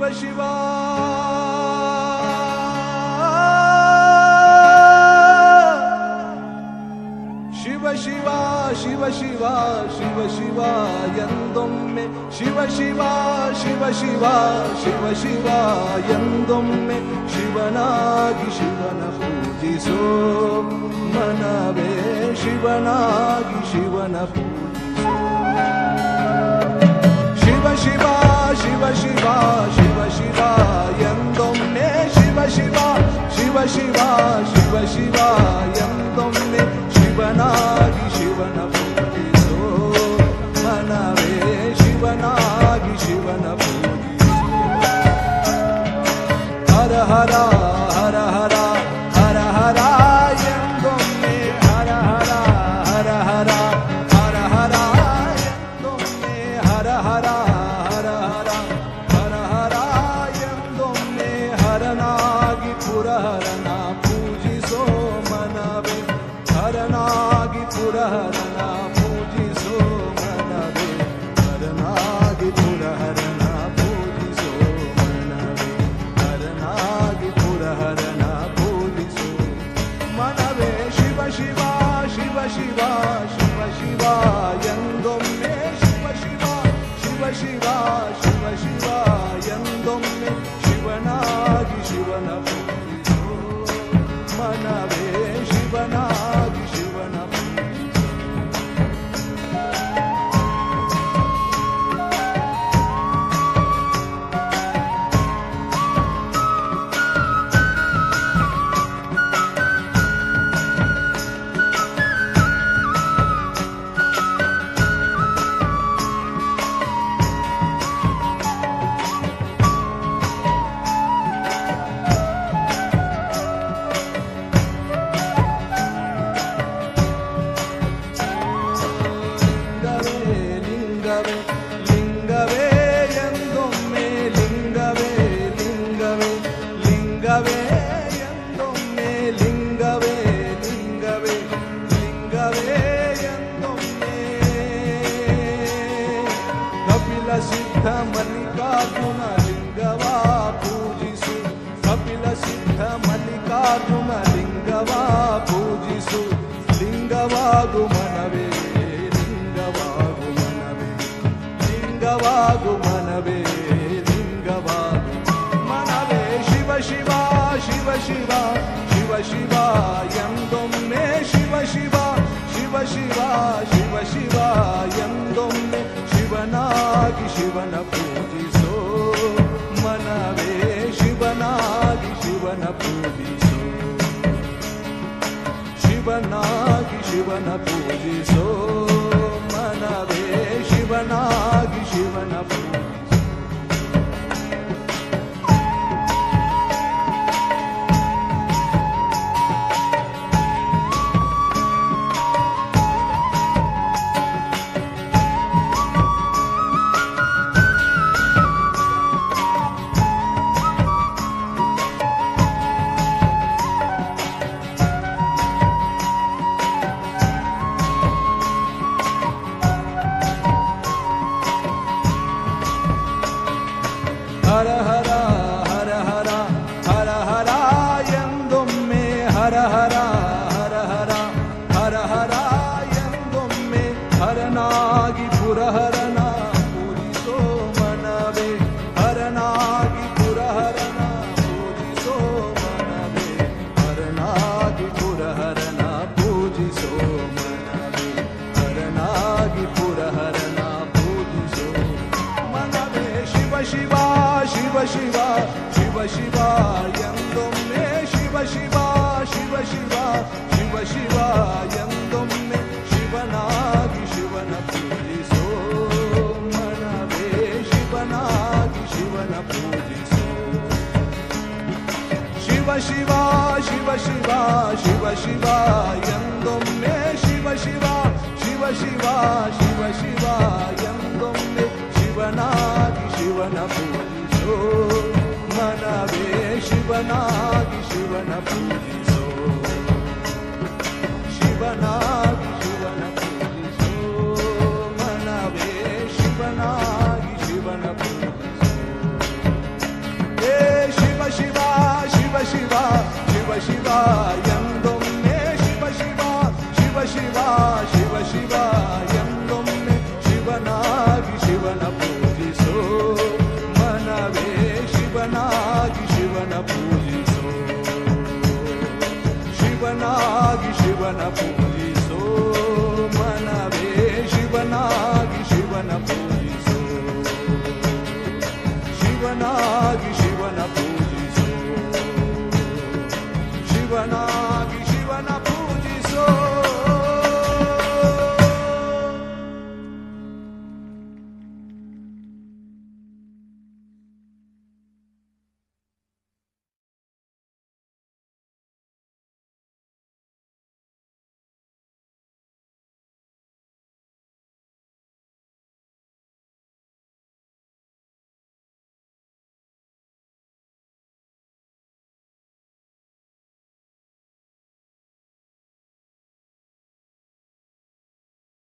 ಶಿವ ಶಿವ ಶಿವ ಶಿವ ಶಿವ ಶಿವ ಶಿವ ಎಂದೊಮ್ಮೆ ಶಿವ ಶಿವ ಶಿವ ಶಿವ ಶಿವ ಶಿವ ಎಂದೊಮ್ಮೆ ಶಿವನಾಗಿ ಶಿವನ ಪೂಜಿಸೋ ಮನವೇ ಶಿವನಾಗಿ ಶಿವನ ಪೂಜಿಸೋ ಶಿವ ಶಿವ ಶಿವ ಶಿವ ಶಿವ ಶಿವ ಎಂದೊಮ್ಮೆ ಶಿವ ಶಿವ ಶಿವ ಶಿವ ಶಿವ ಶಿವ ಎಂದೊಮ್ಮೆ ಶಿವನಾಗಿ ಶಿವನ ಪೂಜಿಸೋ ಮನವೇ ಶಿವನಾಗಿ ಶಿವನ ಪೂಜಿಸೋ ಹರ ಹರ ಹರ ಹರ ಹರ ಹರ ಎಂದೊಮ್ಮೆ ಹರ ಹರ ಹರ ಹರ ಹರ ಹರ ಎಂದೊಮ್ಮೆ ಹರ ಹರ ಹರ ಹರ ಹರ ಹರ ಎಂದೊಮ್ಮೆ ಹರನಾಗಿ ಪುರಹರನ ಪೂಜಿಸೋ ಮನವೇ ಹರನಾಗಿ ಪುರಹರನ ಪೂಜಿಸೋ ಮನವೇ ಹರನಾಗಿ ಪುರಹರನ ಪೂಜಿಸೋ ಮನವೇ ಹರನಾಗಿ ಪುರಹರನ ಪೂಜಿಸೋ ಮನವೇ ಶಿವ ಶಿವ ಶಿವ ಶಿವ ಶಿವ ಶಿವ ಎಂದೊಮ್ಮೆ ಶಿವ ಶಿವ ಶಿವ ಶಿವ ಶಿವ ಶಿವ ಎಂದೊಮ್ಮೆ ಶಿವನಾಗಿ ಶಿವನ ಪೂಜಿಸೋ ಮನವೇ ಶಿವನಾಗಿ ಶಿವನ ಲಿಂಗವೇ ಎಂದೊಮ್ಮೆ ಲಿಂಗವೇ ಲಿಂಗವೇ ಲಿಂಗವೇ ಎಂದೊಮ್ಮೆ ಲಿಂಗವೇ ಲಿಂಗವೇ ಲಿಂಗವೇ ಎಂದೊಮ್ಮೆ ಕಪಿಲ ಸಿದ್ಧ ಮಲ್ಲಿಕಾರ್ಜುನ ಲಿಂಗವಾ ಪೂಜಿಸು ಕಪಿಲ ಸಿದ್ಧ ಮಲ್ಲಿಕಾರ್ಜುನ ಲಿಂಗವಾ ಪೂಜಿಸು ಲಿಂಗವಾಗು ಮನವೇ ಲಿಂಗವಾಗು ಮನವೇ ಲಿಂಗವಾಗು ಮನವೇ ಶಿವ ಶಿವ ಶಿವ ಶಿವ ಶಿವ ಶಿವ ಎಂದೊಮ್ಮೆ ಶಿವ ಶಿವ ಶಿವ ಶಿವ ಶಿವ ಶಿವ ಎಂದೊಮ್ಮೆ ಶಿವನಾಗಿ ಶಿವನ ಪೂಜಿಸೋ ಮನವೇ ಶಿವನಾಗಿ ಶಿವನ ಪೂಜಿಸೋ ಶಿವನಾಗಿ ಶಿವನ ಪೂಜಿಸೋ ಮನವೇ ಶಿವನಾಗಿ ಶಿವನ ಪೂಜಿಸೋ ಹರ ಹರ ಹರ ಹರ ಹರ ಹರ ಎಂದೊಮ್ಮೆ ಹರ ಹರ ಹರ ಹರ ಹರ ಹರ ಎಂದೊಮ್ಮೆ ಹರನಾಗಿ ಪುರಹರನ ಪೂಜಿಸೋ ಮನವೇ ಹರನಾಗಿ ಪುರಹರನ ಪೂಜಿಸೋ ಮನವೇ ಹರನಾಗಿ ಪುರಹರನ ಪೂಜಿಸೋ ಮನವೇ ಹರನಾಗಿ ಪುರಹರನ ಪೂಜಿಸೋ ಮನವೇ ಶಿವ ಶಿವ ಶಿವ ಶಿವ ಶಿವ ಶಿವ ಎಂದೊಮ್ಮೆ ಶಿವ ಶಿವ ಶಿವ ಶಿವ ಶಿವ ಶಿವ ಎಂದೊಮ್ಮೆ ಶಿವನಾಗಿ ಶಿವನ ಪೂಜಿಸೋ ಮನವೇ ಶಿವನಾಗಿ ಶಿವನ ಪೂಜಿಸೋ ಶಿವ ಶಿವ ಶಿವ ಶಿವ ಶಿವ ಶಿವ ಎಂದೊಮ್ಮೆ ಶಿವ ಶಿವ ಶಿವ ಶಿವ ಶಿವ ಶಿವ ಎಂದೊಮ್ಮೆ ಶಿವನಾಗಿ ಶಿವನ ಪೂಜಿಸೋ ಮನವೇ ಶಿವನಾಗಿ ಶಿವನ ಪೂಜಿಸೋ ಶಿವನಾಗಿ ಶಿವನ ಪೂಜಿಸೋ ಮನವೇ ಶಿವನಾಗಿ ಶಿವನ ಪೂಜಿಸೋ ಶಿವನಾಗಿ ಶಿವನ ಪೂಜಿಸೋ ಶಿವನಾಗಿ ಶಿವನ ಪೂಜಿಸೋ